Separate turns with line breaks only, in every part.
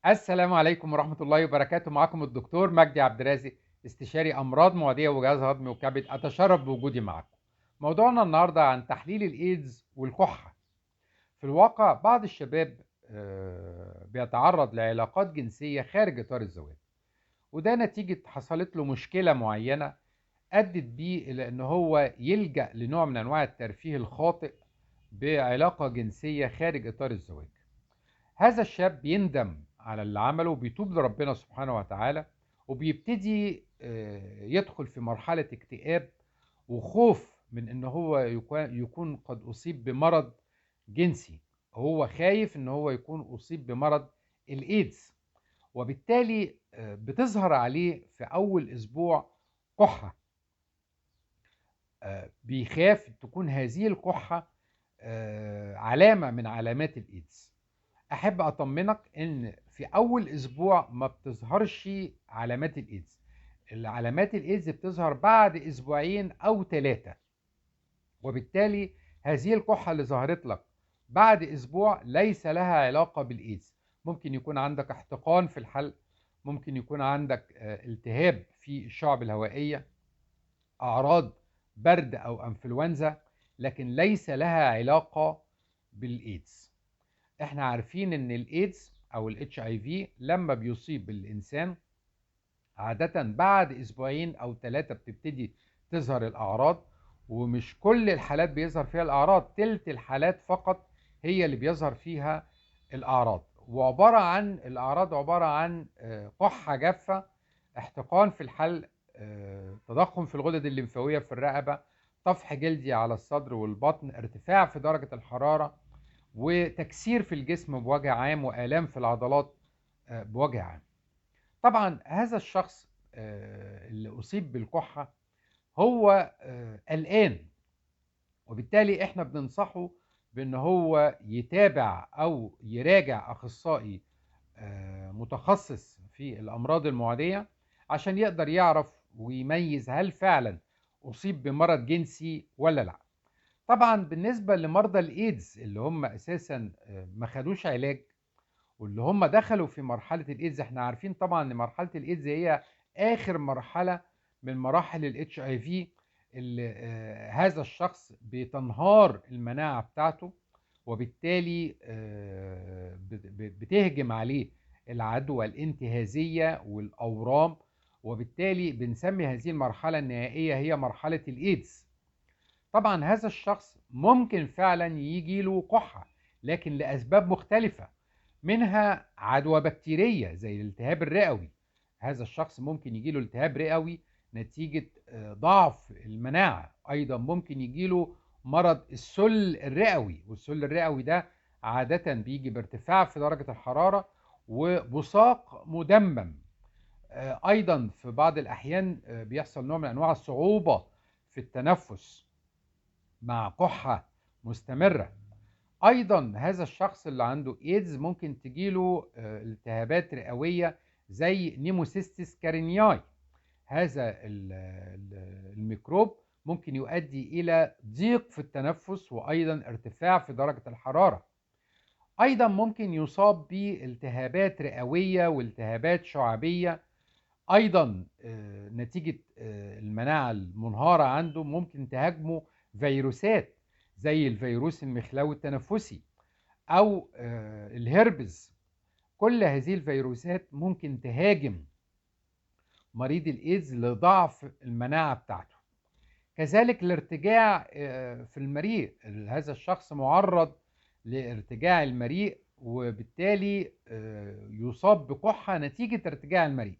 السلام عليكم ورحمة الله وبركاته. معكم الدكتور مجدي عبد الرازق، استشاري أمراض معدية وجهاز هضمي وكبد. أتشرف بوجودي معكم. موضوعنا النهاردة عن تحليل الإيدز والكحة. في الواقع بعض الشباب بيتعرض لعلاقات جنسية خارج إطار الزواج، وده نتيجة حصلت له مشكلة معينة أدت بيه إلى إن هو يلجأ لنوع من أنواع الترفيه الخاطئ بعلاقة جنسية خارج إطار الزواج. هذا الشاب بيندم على اللي عمله وبيتوب لربنا سبحانه وتعالى، وبيبتدي يدخل في مرحلة اكتئاب وخوف من ان هو يكون قد اصيب بمرض جنسي. هو خايف ان هو يكون اصيب بمرض الايدز، وبالتالي بتظهر عليه في اول اسبوع كحة. بيخاف تكون هذه الكحة علامة من علامات الايدز. احب اطمنك ان في اول اسبوع ما بتظهرش علامات الايدز. العلامات الايدز بتظهر بعد اسبوعين او 3، وبالتالي هذه الكحة اللي ظهرت لك بعد اسبوع ليس لها علاقة بالايدز. ممكن يكون عندك احتقان في الحلق، ممكن يكون عندك التهاب في الشعب الهوائية، اعراض برد او انفلونزا، لكن ليس لها علاقة بالايدز. احنا عارفين ان الايدز او الاتش اي في لما بيصيب الانسان عادة بعد اسبوعين او 3 بتبتدي تظهر الاعراض، ومش كل الحالات بيظهر فيها الاعراض، تلت الحالات فقط هي اللي بيظهر فيها الاعراض. الاعراض عبارة عن كحة جافة، احتقان في الحلق، تضخم في الغدد الليمفاوية في الرقبة، طفح جلدي على الصدر والبطن، ارتفاع في درجة الحرارة، وتكسير في الجسم بوجه عام، وآلام في العضلات بوجه عام. طبعا هذا الشخص اللي أصيب بالكحة هو قلقان، وبالتالي احنا بننصحه بأن هو يتابع أو يراجع أخصائي متخصص في الأمراض المعدية عشان يقدر يعرف ويميز هل فعلا أصيب بمرض جنسي ولا لا. طبعا بالنسبة لمرضى الإيدز اللي هم أساسا ما خدوش علاج واللي هم دخلوا في مرحلة الإيدز، احنا عارفين طبعا ان مرحلة الإيدز هي آخر مرحلة من مراحل الاتش اي في، اللي هذا الشخص بتنهار المناعة بتاعته، وبالتالي بتهجم عليه العدوى الانتهازية والأورام، وبالتالي بنسمي هذه المرحلة النهائية هي مرحلة الإيدز. طبعا هذا الشخص ممكن فعلا يجي له كحة، لكن لأسباب مختلفة، منها عدوى بكتيرية زي الالتهاب الرئوي. هذا الشخص ممكن يجي له التهاب رئوي نتيجة ضعف المناعة. أيضا ممكن يجي له مرض السل الرئوي، والسل الرئوي ده عادة بيجي بارتفاع في درجة الحرارة وبصاق مدمم. أيضا في بعض الأحيان بيحصل نوع من أنواع الصعوبة في التنفس مع كحة مستمرة. ايضا هذا الشخص اللي عنده ايدز ممكن تجيله التهابات رئوية زي نيموسيستس كارينياي. هذا الميكروب ممكن يؤدي الى ضيق في التنفس، وايضا ارتفاع في درجة الحرارة. ايضا ممكن يصاب بالتهابات رئوية والتهابات شعبية. ايضا نتيجة المناعة المنهارة عنده ممكن تهاجمه فيروسات زي الفيروس المخلوي التنفسي او الهربز. كل هذه الفيروسات ممكن تهاجم مريض الايدز لضعف المناعة بتاعته. كذلك الارتجاع في المريء، هذا الشخص معرض لارتجاع المريء، وبالتالي يصاب بكحة نتيجة ارتجاع المريء.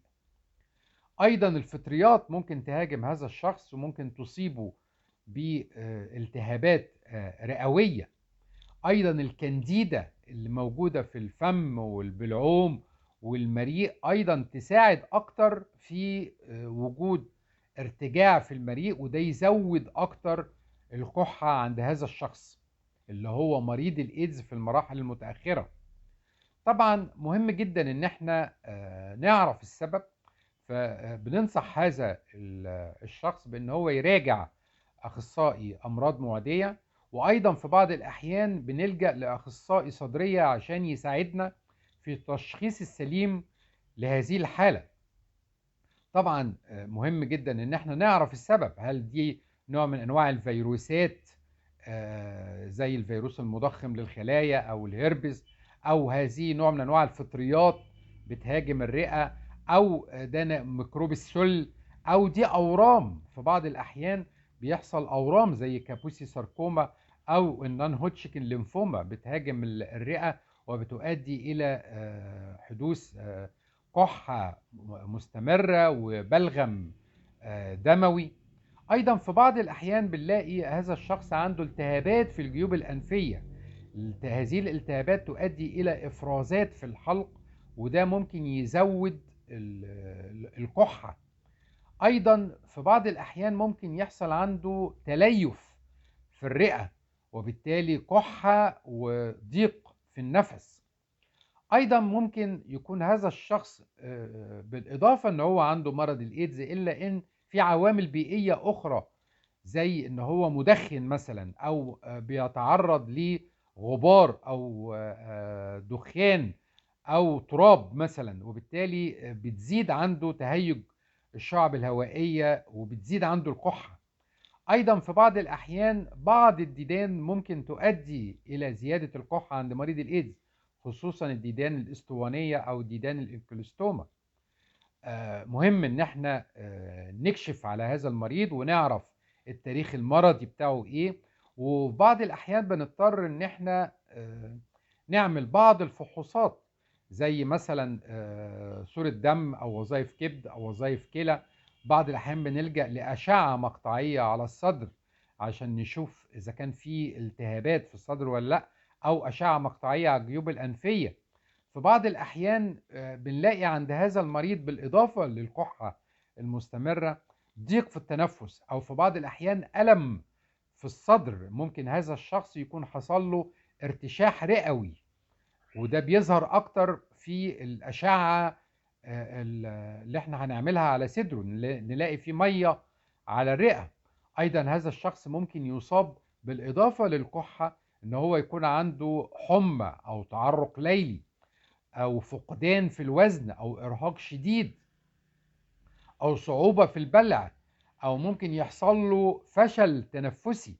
ايضا الفطريات ممكن تهاجم هذا الشخص وممكن تصيبه بالتهابات رئوية. ايضا الكنديدا اللي موجودة في الفم والبلعوم والمريء ايضا تساعد اكتر في وجود ارتجاع في المريء، وده يزود اكتر الكحة عند هذا الشخص اللي هو مريض الايدز في المراحل المتأخرة. طبعا مهم جدا ان احنا نعرف السبب، فبننصح هذا الشخص بان هو يراجع اخصائي امراض معدية، وايضا في بعض الاحيان بنلجأ لاخصائي صدرية عشان يساعدنا في التشخيص السليم لهذه الحالة. طبعا مهم جدا ان احنا نعرف السبب، هل دي نوع من انواع الفيروسات زي الفيروس المضخم للخلايا او الهربس، او هذه نوع من انواع الفطريات بتهاجم الرئة، او ده ميكروب السل، او دي اورام. في بعض الاحيان بيحصل اورام زي كابوسي ساركوما او النون هوتشكن ليمفوما بتهاجم الرئة وبتؤدي الى حدوث كحة مستمرة وبلغم دموي. ايضا في بعض الاحيان بنلاقي هذا الشخص عنده التهابات في الجيوب الانفيه. هذه الالتهابات تؤدي الى افرازات في الحلق، وده ممكن يزود الكحه. ايضا في بعض الاحيان ممكن يحصل عنده تليف في الرئه، وبالتالي كحه وضيق في النفس. ايضا ممكن يكون هذا الشخص بالاضافه ان هو عنده مرض الايدز، الا ان في عوامل بيئيه اخرى زي ان هو مدخن مثلا، او بيتعرض لغبار او دخان او تراب مثلا، وبالتالي بتزيد عنده تهيج الشعب الهوائيه وبتزيد عنده الكحه. ايضا في بعض الاحيان بعض الديدان ممكن تؤدي الى زياده الكحه عند مريض الايدز، خصوصا الديدان الاسطوانيه او ديدان الانكلوستوما. مهم ان احنا نكشف على هذا المريض ونعرف التاريخ المرضي بتاعه ايه. وفي بعض الاحيان بنضطر ان احنا نعمل بعض الفحوصات زي مثلا صورة دم او وظائف كبد او وظائف كلى. بعض الاحيان بنلجأ لأشعة مقطعية على الصدر عشان نشوف اذا كان في التهابات في الصدر ولا لا، او أشعة مقطعية على الجيوب الأنفية. في بعض الأحيان بنلاقي عند هذا المريض بالإضافة للكحة المستمرة ضيق في التنفس، أو في بعض الأحيان ألم في الصدر. ممكن هذا الشخص يكون حصل له ارتشاح رئوي، وده بيظهر أكتر في الأشعة اللي احنا هنعملها على صدره، نلاقي فيه مية على الرئة. أيضا هذا الشخص ممكن يصاب بالإضافة للكحة إن هو يكون عنده حمى أو تعرق ليلي، او فقدان في الوزن، او ارهاق شديد، او صعوبة في البلع، او ممكن يحصل له فشل تنفسي.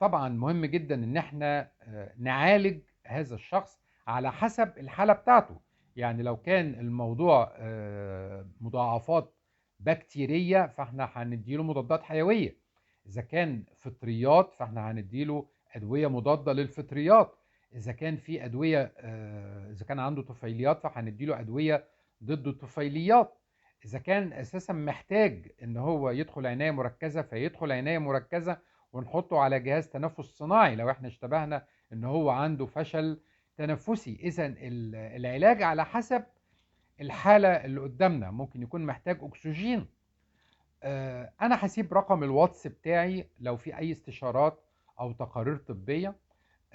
طبعا مهم جدا ان احنا نعالج هذا الشخص على حسب الحالة بتاعته. يعني لو كان الموضوع مضاعفات بكتيرية فاحنا هنديله مضادات حيوية. اذا كان فطريات فاحنا هنديله ادوية مضادة للفطريات. اذا كان في ادوية اذا كان عنده طفيليات فهنديله ادوية ضد الطفيليات. اذا كان اساسا محتاج ان هو يدخل عناية مركزة فيدخل عناية مركزة، ونحطه على جهاز تنفس صناعي لو احنا اشتبهنا ان هو عنده فشل تنفسي. اذا العلاج على حسب الحالة اللي قدامنا. ممكن يكون محتاج اكسجين. انا هسيب رقم الواتس بتاعي لو في اي استشارات او تقارير طبية. 02-010-27-28-477-8.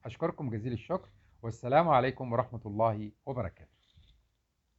أشكركم جزيل الشكر، والسلام عليكم ورحمة الله وبركاته.